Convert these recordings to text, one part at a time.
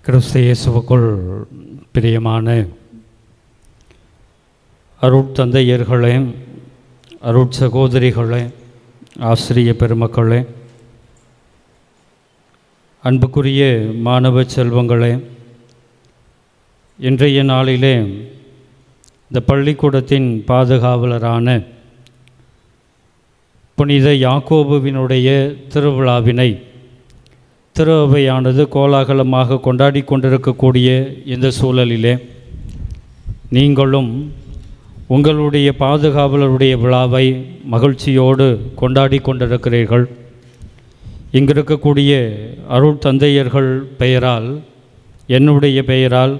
கிறிஸ்து இயேசுவுக்குள் பிரியமான அருட்தந்தையர்களே, அருட்சகோதரிகளே, ஆசிரிய பெருமக்களே, அன்புக்குரிய மாணவ செல்வங்களே, இன்றைய நாளிலே இந்த பள்ளிக்கூடத்தின் பாதுகாவலரான புனித யாக்கோபுவினுடைய திருவிழாவினை திரு அவையானது கோலாகலமாக கொண்டாடி கொண்டிருக்கக்கூடிய இந்த சூழலிலே நீங்களும் உங்களுடைய பாதுகாவலருடைய விழாவை மகிழ்ச்சியோடு கொண்டாடி கொண்டிருக்கிறீர்கள். இங்கிருக்கக்கூடிய அருள் தந்தையர்கள் பெயரால், என்னுடைய பெயரால்,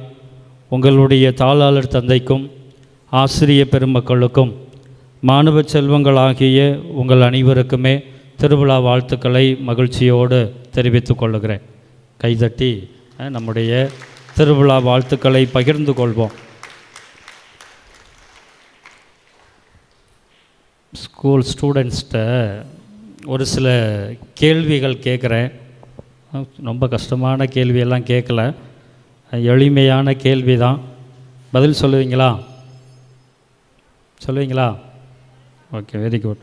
உங்களுடைய தாளாளர் தந்தைக்கும் ஆசிரிய பெருமக்களுக்கும் மாணவ செல்வங்களாகிய உங்கள் அனைவருக்குமே திருவிழா வாழ்த்துக்களை மகிழ்ச்சியோடு தெரிவித்துக் கொள்ளுகிறேன். கைதட்டி நம்முடைய திருவிழா வாழ்த்துக்களை பகிர்ந்து கொள்வோம். ஸ்கூல் ஸ்டூடெண்ட்ஸ்கிட்ட ஒரு சில கேள்விகள் கேட்குறேன். ரொம்ப கஷ்டமான கேள்வியெல்லாம் கேட்கல, எளிமையான கேள்வி தான். பதில் சொல்லுவீங்களா? சொல்லுவீங்களா? Okay, very good.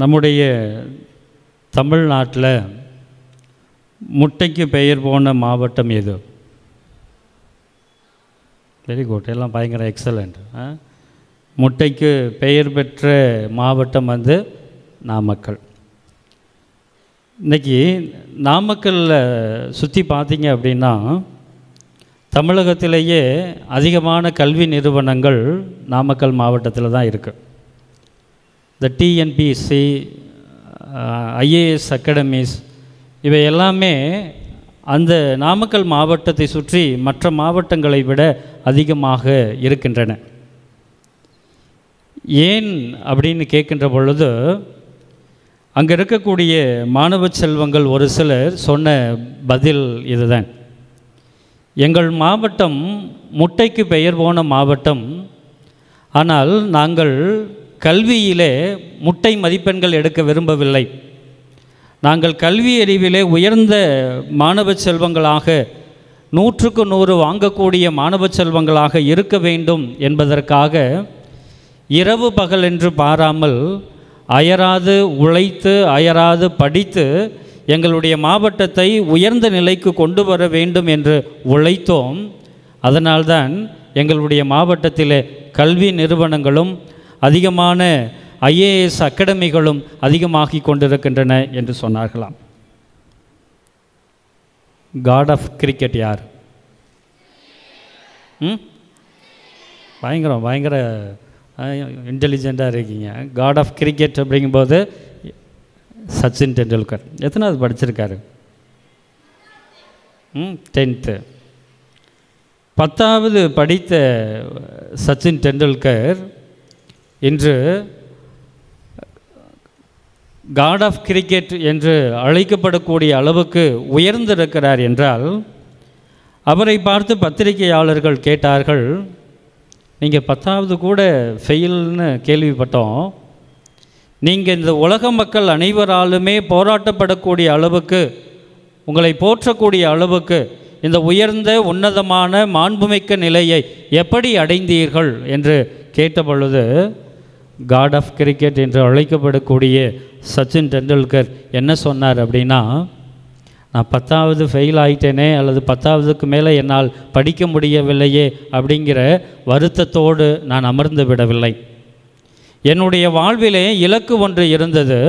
நம்முடைய தமிழ்நாட்டில் முட்டைக்கு பெயர் போன மாவட்டம் எது? வெரி குட், எல்லாம் பயங்கர எக்ஸலண்ட். முட்டைக்கு பெயர் பெற்ற மாவட்டம் நாமக்கல். இன்றைக்கி நாமக்கல்லில் சுற்றி பார்த்தீங்க அப்படின்னா தமிழகத்திலேயே அதிகமான கல்வி நிறுவனங்கள் நாமக்கல் மாவட்டத்தில் தான் இருக்குது. இந்த டிஎன்பிஎஸ்சி, ஐஏஎஸ் அகாடமிஸ் இவை எல்லாமே அந்த நாமக்கல் மாவட்டத்தை சுற்றி மற்ற மாவட்டங்களை விட அதிகமாக இருக்கின்றன. ஏன் அப்படின்னு கேட்கின்ற பொழுது அங்கே இருக்கக்கூடிய மாணவ செல்வங்கள் ஒரு சிலர் சொன்ன பதில் இதுதான். எங்கள் மாவட்டம் முட்டைக்கு பெயர் போன மாவட்டம், ஆனால் நாங்கள் கல்வியிலே முட்டை மதிப்பெண்கள் எடுக்க விரும்பவில்லை. நாங்கள் கல்வி அறிவிலே உயர்ந்த மாணவ செல்வங்களாக 100க்கு 100 வாங்கக்கூடிய மாணவ செல்வங்களாக இருக்க வேண்டும் என்பதற்காக இரவு பகல் என்று பாராமல் அயராது உழைத்து அயராது படித்து எங்களுடைய மாவட்டத்தை உயர்ந்த நிலைக்கு கொண்டு வர வேண்டும் என்று உழைத்தோம். அதனால்தான் எங்களுடைய மாவட்டத்திலே கல்வி நிறுவனங்களும் அதிகமான ஐஏஎஸ் அகாடமிகளும் அதிகமாகி கொண்டிருக்கின்றன என்று சொன்னார்களாம். காட் ஆஃப் கிரிக்கெட் யார்? பயங்கர இன்டெலிஜெண்ட்டாக இருக்கீங்க. காட் ஆஃப் கிரிக்கெட் அப்படிங்கும்போது சச்சின் டெண்டுல்கர். எத்தனாவது படிச்சிருக்காரு? 10th. 10வது படித்த சச்சின் டெண்டுல்கர் இன்று காட் ஆஃப் கிரிக்கெட் என்று அழைக்கப்படக்கூடிய அளவுக்கு உயர்ந்திருக்கிறார் என்றால், அவரை பார்த்து பத்திரிகையாளர்கள் கேட்டார்கள், நீங்கள் 10வது கூட ஃபெயில்னு கேள்விப்பட்டோம், நீங்கள் இந்த உலக மக்கள் அனைவராலுமே போராட்டப்படக்கூடிய அளவுக்கு, உங்களை போற்றக்கூடிய அளவுக்கு இந்த உயர்ந்த உன்னதமான மாண்புமிக்க நிலையை எப்படி அடைந்தீர்கள் என்று கேட்ட பொழுது, காட் ஆஃப் கிரிக்கெட் என்று அழைக்கப்படக்கூடிய சச்சின் டெண்டுல்கர் என்ன சொன்னார் அப்படின்னா, நான் 10வது ஃபெயில் ஆகிட்டேனே, அல்லது 10வதுக்கு மேலே என்னால் படிக்க முடியவில்லையே அப்படிங்கிற வருத்தத்தோடு நான் அமர்ந்து விடவில்லை. என்னுடைய வாழ்விலே இலக்கு ஒன்று இருந்தது.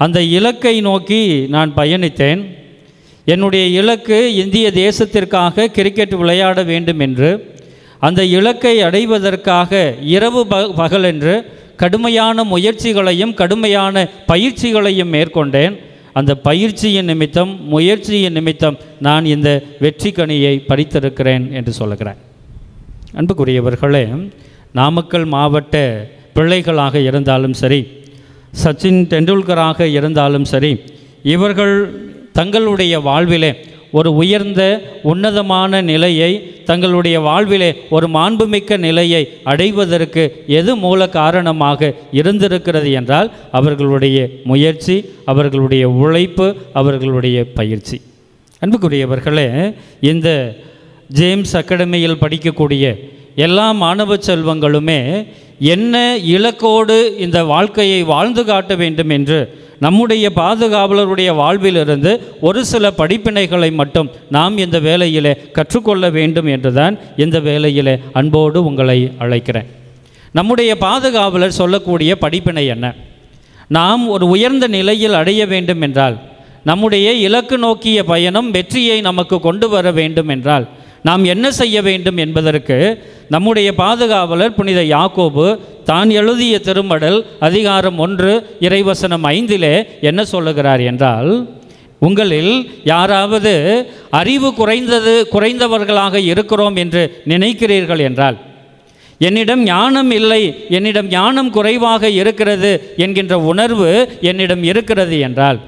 அந்த இலக்கை நோக்கி நான் பயணித்தேன். என்னுடைய இலக்கு இந்திய தேசத்திற்காக கிரிக்கெட் விளையாட வேண்டும் என்று. அந்த இலக்கை அடைவதற்காக இரவு பகல் என்று கடுமையான முயற்சிகளையும் கடுமையான பயிற்சிகளையும் மேற்கொண்டேன். அந்த பயிற்சியின் நிமித்தம், முயற்சியின் நிமித்தம் நான் இந்த வெற்றி கனியை பறித்திருக்கிறேன் என்று சொல்லுகிறேன். அன்புக்குரியவர்களே, நாமக்கல் மாவட்ட பிள்ளைகளாக இருந்தாலும் சரி, சச்சின் டெண்டுல்கராக இருந்தாலும் சரி, இவர்கள் தங்களுடைய வாழ்விலே ஒரு உயர்ந்த உன்னதமான நிலையை, தங்களுடைய வாழ்விலே ஒரு மாண்புமிக்க நிலையை அடைவதற்கு எது மூல காரணமாக இருந்திருக்கிறது என்றால் அவர்களுடைய முயற்சி, அவர்களுடைய உழைப்பு, அவர்களுடைய பயிற்சி. அன்புக்குரியவர்களே, இந்த ஜேம்ஸ் அகாடமியில் படிக்கக்கூடிய எல்லா மாணவ செல்வங்களுமே என்ன இலக்கோடு இந்த வாழ்க்கையை வாழ்ந்து காட்ட வேண்டும் என்று நம்முடைய பாதுகாவலருடைய வாழ்விலிருந்து ஒரு சில படிப்பினைகளை மட்டும் நாம் இந்த வேளையிலே கற்றுக்கொள்ள வேண்டும் என்றுதான் இந்த வேளையிலே அன்போடு உங்களை அழைக்கிறேன். நம்முடைய பாதுகாவலர் சொல்லக்கூடிய படிப்பினை என்ன? நாம் ஒரு உயர்ந்த நிலையில் அடைய வேண்டும் என்றால், நம்முடைய இலக்கு நோக்கிய பயணம் வெற்றியை நமக்கு கொண்டு வர வேண்டும் என்றால் நாம் என்ன செய்ய வேண்டும் என்பதற்கு நம்முடைய பாதுகாவலர் புனித யாக்கோபு தான் எழுதிய திருமடல் அதிகாரம் 1 இறைவசனம் 5 என்ன சொல்லுகிறார் என்றால், உங்களில் யாராவது அறிவு குறைந்தவர்களாக இருக்கிறோம் என்று நினைக்கிறீர்கள் என்றால், என்னிடம் ஞானம் இல்லை, என்னிடம் ஞானம் குறைவாக இருக்கிறது என்கின்ற உணர்வு என்னிடம் இருக்கிறது என்றால்,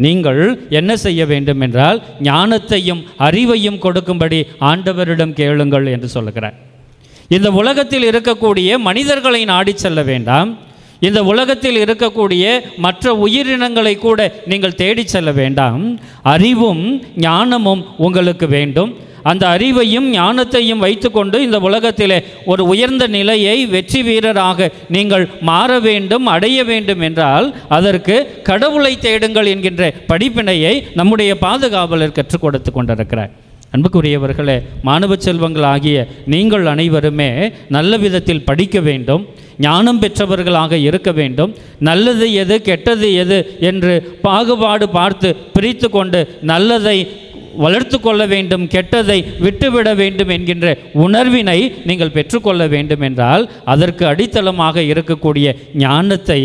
நீங்கள் என்ன செய்ய வேண்டும் என்றால் ஞானத்தையும் அறிவையும் கொடுக்கும்படி ஆண்டவரிடம் கேளுங்கள் என்று சொல்லுகிறார். இந்த உலகத்தில் இருக்கக்கூடிய மனிதர்களை நாடி செல்ல வேண்டாம். இந்த உலகத்தில் இருக்கக்கூடிய மற்ற உயிரினங்களை கூட நீங்கள் தேடி செல்ல வேண்டாம். அறிவும் ஞானமும் உங்களுக்கு வேண்டும். அந்த அறிவையும் ஞானத்தையும் வைத்துக்கொண்டு இந்த உலகத்திலே ஒரு உயர்ந்த நிலையை வெற்றி வீரராக நீங்கள் மாற வேண்டும், அடைய வேண்டும் என்றால் அதற்கு கடவுளை தேடுங்கள் என்கின்ற படிப்பினையை நம்முடைய பாதுகாவலர் கற்றுக் கொடுத்து கொண்டிருக்கிறார். அன்புக்குரியவர்களே, மாணவ செல்வங்கள் ஆகிய நீங்கள் அனைவருமே நல்ல விதத்தில் படிக்க வேண்டும், ஞானம் பெற்றவர்களாக இருக்க வேண்டும். நல்லது எது கெட்டது எது என்று பாகுபாடு பார்த்து பிரித்து கொண்டு நல்லதை வளர்த்து கொள்ள வேண்டும், கெட்டதை விட்டுவிட வேண்டும் என்கின்ற உணர்வினை நீங்கள் பெற்றுக்கொள்ள வேண்டும் என்றால் அதற்கு அடித்தளமாக இருக்கக்கூடிய ஞானத்தை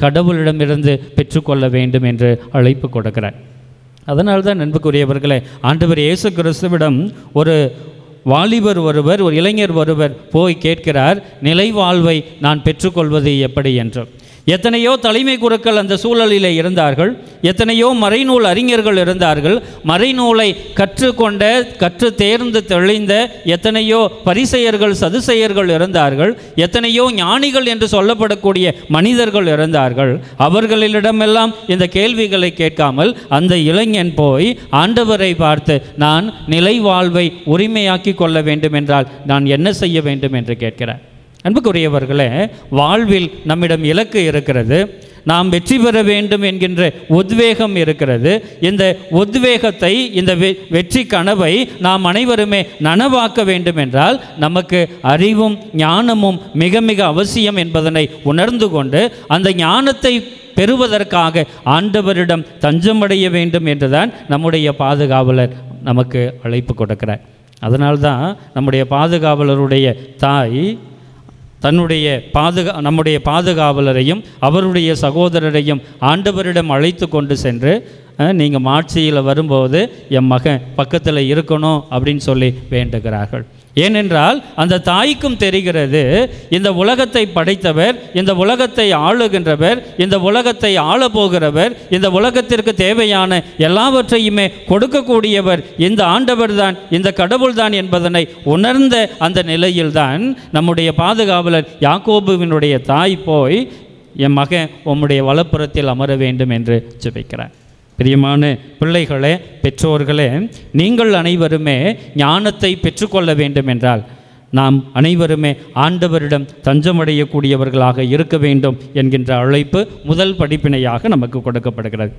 கடவுளிடமிருந்து பெற்றுக்கொள்ள வேண்டும் என்று அழைப்பு கொடுக்கிறார். அதனால்தான் அன்புக்குரியவர்களே, ஆண்டவர் இயேசு கிறிஸ்துவிடம் ஒரு வாலிபர் ஒருவர், ஒரு இளைஞர் ஒருவர் போய் கேட்கிறார், நிலை வாழ்வை நான் பெற்றுக்கொள்வது எப்படி என்று. எத்தனையோ தலைமை குருக்கள் அந்த சூழலில் இருந்தார்கள், எத்தனையோ மறைநூல் அறிஞர்கள் இருந்தார்கள், மறைநூலை கற்று தேர்ந்து தெளிந்த எத்தனையோ பரிசெயர்கள் சதுசெயர்கள் இருந்தார்கள், எத்தனையோ ஞானிகள் என்று சொல்லப்படக்கூடிய மனிதர்கள் இருந்தார்கள். அவர்களிடமெல்லாம் இந்த கேள்விகளை கேட்காமல் அந்த இளைஞன் போய் ஆண்டவரை பார்த்து, நான் நிலை வாழ்வை உரிமையாக்கி கொள்ள வேண்டும் என்றால் நான் என்ன செய்ய வேண்டும் என்று கேட்கிறார். அன்புக்குரியவர்களே, வாழ்வில் நம்மிடம் இலக்கு இருக்கிறது, நாம் வெற்றி பெற வேண்டும் என்கின்ற உத்வேகம் இருக்கிறது. இந்த உத்வேகத்தை, இந்த வெற்றி கனவை நாம் அனைவருமே நனவாக்க வேண்டும் என்றால் நமக்கு அறிவும் ஞானமும் மிக மிக அவசியம் என்பதனை உணர்ந்து கொண்டு அந்த ஞானத்தை பெறுவதற்காக ஆண்டவரிடம் தஞ்சமடைய வேண்டும் என்றுதான் நம்முடைய பாதுகாவலர் நமக்கு அழைப்பு கொடுக்கிறார். அதனால்தான் நம்முடைய பாதுகாவலருடைய தாய் நம்முடைய பாதுகாவலரையும் அவருடைய சகோதரரையும் ஆண்டவரிடம் அழைத்து கொண்டு சென்று, நீங்கள் மாட்சியில் வரும்போது என் மகன் பக்கத்தில் இருக்கணும் அப்படின்னு சொல்லி வேண்டுகிறார்கள். ஏனென்றால் அந்த தாய்க்கும் தெரிகிறது, இந்த உலகத்தை படைத்தவர், இந்த உலகத்தை ஆளுகின்றவர், இந்த உலகத்தை ஆளப்போகிறவர், இந்த உலகத்திற்கு தேவையான எல்லாவற்றையுமே கொடுக்கக்கூடியவர் இந்த ஆண்டவர் தான், இந்த கடவுள் தான் என்பதனை உணர்ந்த அந்த நிலையில்தான் நம்முடைய பாதுகாவலர் யாக்கோபுவினுடைய தாய் போய், என் மகன் உம்முடைய வலப்புறத்தில் அமர வேண்டும் என்று ஜெபிக்கிறார். பிரியமான பிள்ளைகளே, பெற்றோர்களே, நீங்கள் அனைவருமே ஞானத்தை பெற்றுக்கொள்ள வேண்டும் என்றால் நாம் அனைவருமே ஆண்டவரிடம் தஞ்சமடையக்கூடியவர்களாக இருக்க வேண்டும் என்கின்ற அழைப்பு முதல் படிப்பினையாக நமக்கு கொடுக்கப்படுகிறது.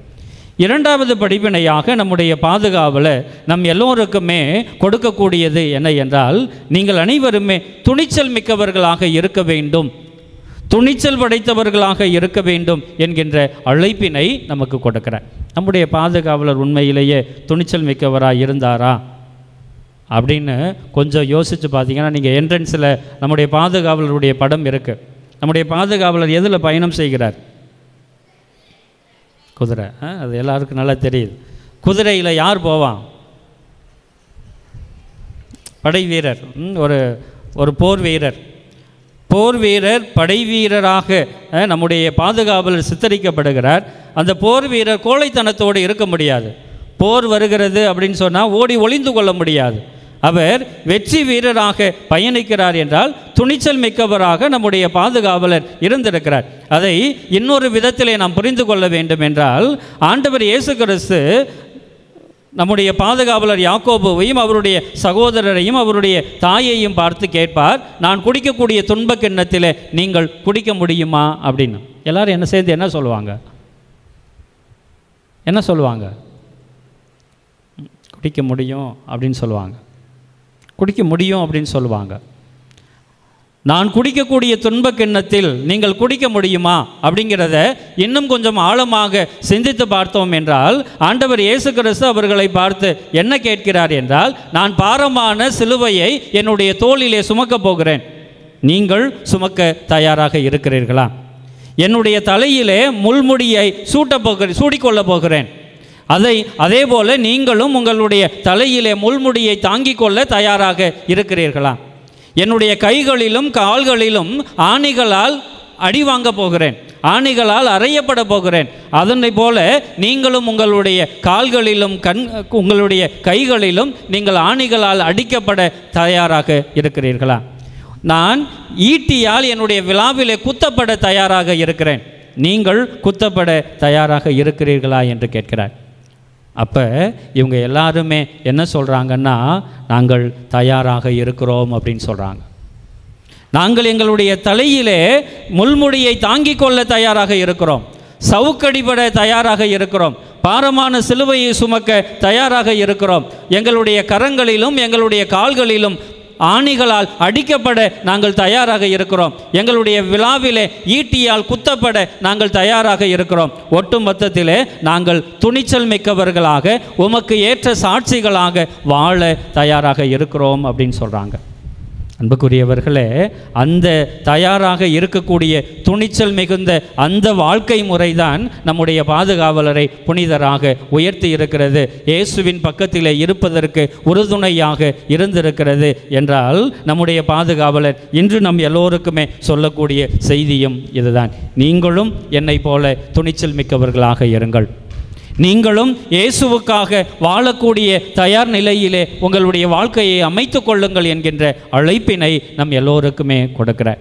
இரண்டாவது படிப்பினையாக நம்முடைய பாதுகாவலர் நம் எல்லோருக்குமே கொடுக்கக்கூடியது என்ன என்றால், நீங்கள் அனைவருமே துணிச்சல் மிக்கவர்களாக இருக்க வேண்டும், துணிச்சல் படைத்தவர்களாக இருக்க வேண்டும் என்கின்ற அழைப்பினை நமக்கு கொடுக்கிறார். நம்முடைய பாதுகாவலர் உண்மையிலேயே துணிச்சல் மிக்கவராக இருந்தாரா அப்படின்னு கொஞ்சம் யோசித்து பார்த்தீங்கன்னா, நீங்கள் என்ட்ரன்ஸில் நம்முடைய பாதுகாவலருடைய படம் இருக்குது. நம்முடைய பாதுகாவலர் எதில் பயணம் செய்கிறார்? குதிரை. அது எல்லாருக்கும் நல்லா தெரியுது. குதிரையில் யார் போவான்? படை வீரர், ஒரு போர் வீரர். போர் வீரர் படை வீரராக நம்முடைய பாதுகாவலர் சித்தரிக்கப்படுகிறார். அந்த போர் வீரர் கோழைத்தனத்தோடு இருக்க முடியாது. போர் வருகிறது அப்படின்னு சொன்னால் ஓடி ஒளிந்து கொள்ள முடியாது. அவர் வெற்றி வீரராக பயணிக்கிறார் என்றால் துணிச்சல் மிக்கவராக நம்முடைய பாதுகாவலர் இருந்திருக்கிறார். அதை இன்னொரு விதத்திலே நாம் புரிந்து கொள்ள வேண்டும் என்றால், ஆண்டவர் இயேசு கிறிஸ்து நம்முடைய பாதுகாவலர் யாக்கோபுவையும் அவருடைய சகோதரரையும் அவருடைய தாயையும் பார்த்து கேட்பார், நான் குடிக்கக்கூடிய துன்ப கிண்ணத்தில் நீங்கள் குடிக்க முடியுமா அப்படின்னு. எல்லாரும் என்ன சேர்ந்து என்ன சொல்லுவாங்க? என்ன சொல்லுவாங்க? குடிக்க முடியும் அப்படின்னு சொல்லுவாங்க. குடிக்க முடியும் அப்படின்னு சொல்லுவாங்க. நான் குடிக்கக்கூடிய துன்ப கிண்ணத்தில் நீங்கள் குடிக்க முடியுமா அப்படிங்கிறத இன்னும் கொஞ்சம் ஆழமாக சிந்தித்து பார்த்தோம் என்றால், ஆண்டவர் இயேசு கிறிஸ்து அவர்களை பார்த்து என்ன கேட்கிறார் என்றால், நான் பாரமான சிலுவையை என்னுடைய தோளிலே சுமக்கப் போகிறேன், நீங்கள் சுமக்க தயாராக இருக்கிறீர்களா? என்னுடைய தலையிலே முள்முடியை சூடிக்கொள்ளப் போகிறேன், அதே போல நீங்களும் உங்களுடைய தலையிலே முள்முடியை தாங்கிக் கொள்ள தயாராக இருக்கிறீர்களா? என்னுடைய கைகளிலும் கால்களிலும் ஆணிகளால் அடி வாங்க போகிறேன், ஆணிகளால் அறையப்பட போகிறேன், அதனை போல நீங்களும் உங்களுடைய கால்களிலும் உங்களுடைய கைகளிலும் நீங்கள் ஆணிகளால் அடிக்கப்பட தயாராக இருக்கிறீர்களா? நான் ஈட்டியால் என்னுடைய விழாவிலே குத்தப்பட தயாராக இருக்கிறேன், நீங்கள் குத்தப்பட தயாராக இருக்கிறீர்களா என்று கேட்கிறார். அப்போ இவங்க எல்லாருமே என்ன சொல்கிறாங்கன்னா, நாங்கள் தயாராக இருக்கிறோம் அப்படின்னு சொல்கிறாங்க. நாங்கள் எங்களுடைய தலையிலே முள்முடியை தாங்கிக் கொள்ள தயாராக இருக்கிறோம், சவுக்கடிபட தயாராக இருக்கிறோம், பாரமான சிலுவையை சுமக்க தயாராக இருக்கிறோம், எங்களுடைய கரங்களிலும் எங்களுடைய கால்களிலும் ஆணிகளால் அடிக்கப்பட நாங்கள் தயாராக இருக்கிறோம், எங்களுடைய விழாவிலே ஈட்டியால் குத்தப்பட நாங்கள் தயாராக இருக்கிறோம், ஒட்டுமொத்தத்திலே நாங்கள் துணிச்சல் மிக்கவர்களாக உமக்கு ஏற்ற சாட்சிகளாக வாழ தயாராக இருக்கிறோம் அப்படின்னு சொல்கிறாங்க. அன்புக்குரியவர்களே, அந்த தயாராக இருக்கக்கூடிய துணிச்சல் மிகுந்த அந்த வாழ்க்கை முறைதான் நம்முடைய பாதுகாவலரை புனிதராக உயர்த்தி இருக்கிறது, இயேசுவின் பக்கத்தில் இருப்பதற்கு உறுதுணையாக இருந்திருக்கிறது என்றால், நம்முடைய பாதுகாவலர் இன்று நம் எல்லோருக்குமே சொல்லக்கூடிய செய்தியும் இதுதான். நீங்களும் என்னை போல துணிச்சல் மிக்கவர்களாக இருங்கள், நீங்களும் இயேசுவுக்காக வாழக்கூடிய தயார் நிலையிலே உங்களுடைய வாழ்க்கையை அமைத்து கொள்ளுங்கள் என்கின்ற அழைப்பினை நம் எல்லோருக்குமே கொடுக்கிறார்.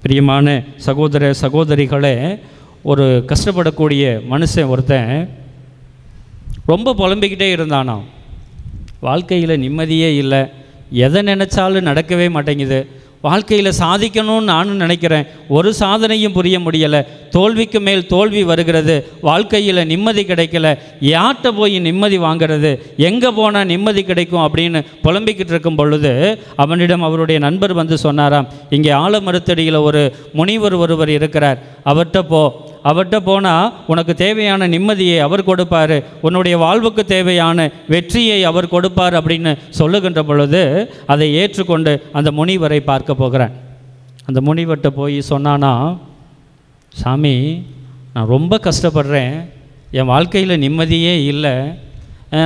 பிரியமான சகோதர சகோதரிகளே, ஒரு கஷ்டப்படக்கூடிய மனுஷன் ஒருத்தன் ரொம்ப புலம்பிக்கிட்டே இருந்தானா, வாழ்க்கையில் நிம்மதியே இல்லை, எதை நினச்சாலும் நடக்கவே மாட்டேங்குது, வாழ்க்கையில் சாதிக்கணும்னு நானும் நினைக்கிறேன், ஒரு சாதனையும் புரிய முடியலை, தோல்விக்கு மேல் தோல்வி வருகிறது, வாழ்க்கையில் நிம்மதி கிடைக்கல, யார்கிட்ட போய் நிம்மதி வாங்கிறது, எங்கே போனால் நிம்மதி கிடைக்கும் அப்படின்னு புலம்பிக்கிட்டு இருக்கும் பொழுது அவனிடம் அவருடைய நண்பர் வந்து சொன்னாராம், இங்கே ஆலமரத்தடியில் ஒரு முனிவர் ஒருவர் இருக்கிறார், அவர்கிட்ட போனால் உனக்கு தேவையான நிம்மதியை அவர் கொடுப்பார், உன்னுடைய வாழ்வுக்கு தேவையான வெற்றியை அவர் கொடுப்பார் அப்படின்னு சொல்லுகின்ற பொழுது அதை ஏற்றுக்கொண்டு அந்த முனிவரை பார்க்க போகிறேன். அந்த முனிவர்கிட்ட போய் சொன்னானா, சாமி நான் ரொம்ப கஷ்டப்படுறேன், என் வாழ்க்கையில் நிம்மதியே இல்லை,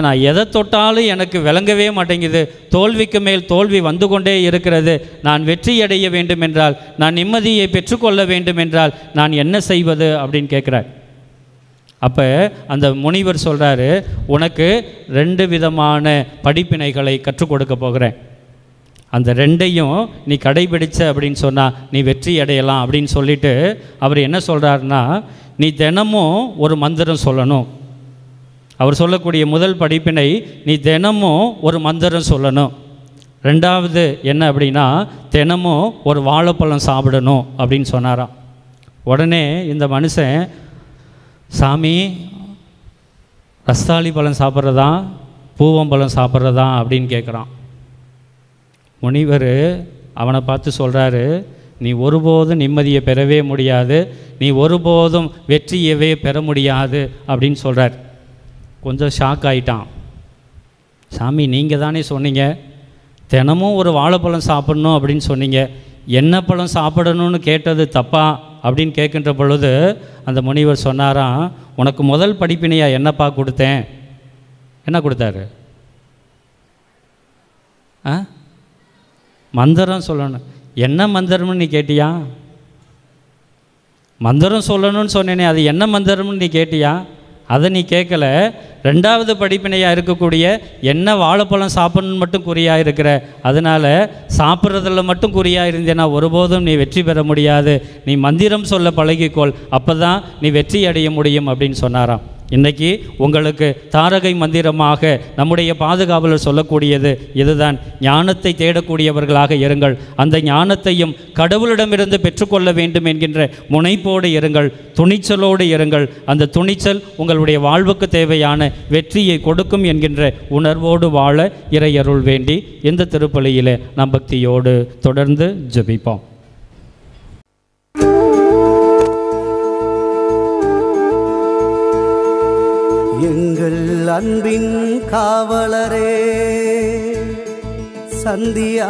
நான் எதை தொட்டாலும் எனக்கு விளங்கவே மாட்டேங்குது, தோல்விக்கு மேல் தோல்வி வந்து கொண்டே இருக்கிறது, நான் வெற்றி அடைய வேண்டும் என்றால், நான் நிம்மதியை பெற்றுக்கொள்ள வேண்டும் என்றால் நான் என்ன செய்வது அப்படின்னு கேட்குறார். அப்போ அந்த முனிவர் சொல்கிறாரு, உனக்கு 2 விதமான படிப்பினைகளை கற்றுக் கொடுக்க போகிறேன், அந்த 2ஐயும் நீ கடைபிடிச்ச அப்படின்னு சொன்னால் நீ வெற்றி அடையலாம் அப்படின்னு சொல்லிட்டு அவர் என்ன சொல்கிறாருன்னா, நீ தினமும் ஒரு மந்திரம் சொல்லணும். அவர் சொல்லக்கூடிய முதல் படிப்பினை, நீ தினமும் ஒரு மந்திரம் சொல்லணும். 2வது என்ன அப்படின்னா, தினமும் ஒரு வாழைப்பழம் சாப்பிடணும் அப்படின்னு சொன்னாராம். உடனே இந்த மனுஷன், சாமி ரஸ்தாளி பழம் சாப்பிட்றதா பூவம்பழம் சாப்பிட்றதா அப்படின்னு கேட்குறான். முனிவர் அவனை பார்த்து சொல்கிறாரு, நீ ஒருபோதும் நிம்மதியை பெறவே முடியாது, நீ ஒருபோதும் வெற்றியவே பெற முடியாது அப்படின்னு சொல்கிறார். கொஞ்சம் ஷாக் ஆகிட்டான். சாமி நீங்கள் தானே சொன்னீங்க தினமும் ஒரு வாழைப்பழம் சாப்பிடணும் அப்படின்னு சொன்னீங்க, என்ன பழம் சாப்பிடணும்னு கேட்டது தப்பா அப்படின்னு கேட்கின்ற பொழுது அந்த முனிவர் சொன்னாராம், உனக்கு முதல் படிப்பினையாக என்னப்பா கொடுத்தேன்? என்ன கொடுத்தாரு? மந்திரம் சொல்லணும். என்ன மந்திரம்னு நீ கேட்டியா? மந்திரம் சொல்லணும்னு சொன்னேனே, அது என்ன மந்திரம்னு நீ கேட்டியா? அதை நீ கேட்கல. 2வது படிப்பினையாக இருக்கக்கூடிய என்ன வாழைப்பழம் சாப்பிடணுன்னு மட்டும் குறியாக இருக்கிற, அதனால் சாப்பிட்றதில் மட்டும் குறியாக இருந்தேன்னா ஒருபோதும் நீ வெற்றி பெற முடியாது, நீ மந்திரம் சொல்ல பழகிக்கொள், அப்போ தான் நீ வெற்றி அடைய முடியும் அப்படின்னு சொன்னாராம். இன்றைக்கி உங்களுக்கு தாரகை மந்திரமாக நம்முடைய பாதுகாவலர் சொல்லக்கூடியது இதுதான், ஞானத்தை தேடக்கூடியவர்களாக இருங்கள், அந்த ஞானத்தையும் கடவுளிடமிருந்து பெற்றுக்கொள்ள வேண்டும் என்கின்ற முனைப்போடு இருங்கள், துணிச்சலோடு இருங்கள். அந்த துணிச்சல் உங்களுடைய வாழ்வுக்கு தேவையான வெற்றியை கொடுக்கும் என்கின்ற உணர்வோடு வாழ இறையருள் வேண்டி இந்த திருப்பலியிலே நாம் பக்தியோடு தொடர்ந்து ஜெபிப்போம். எங்கள் அன்பின் காவலரே, சந்தியா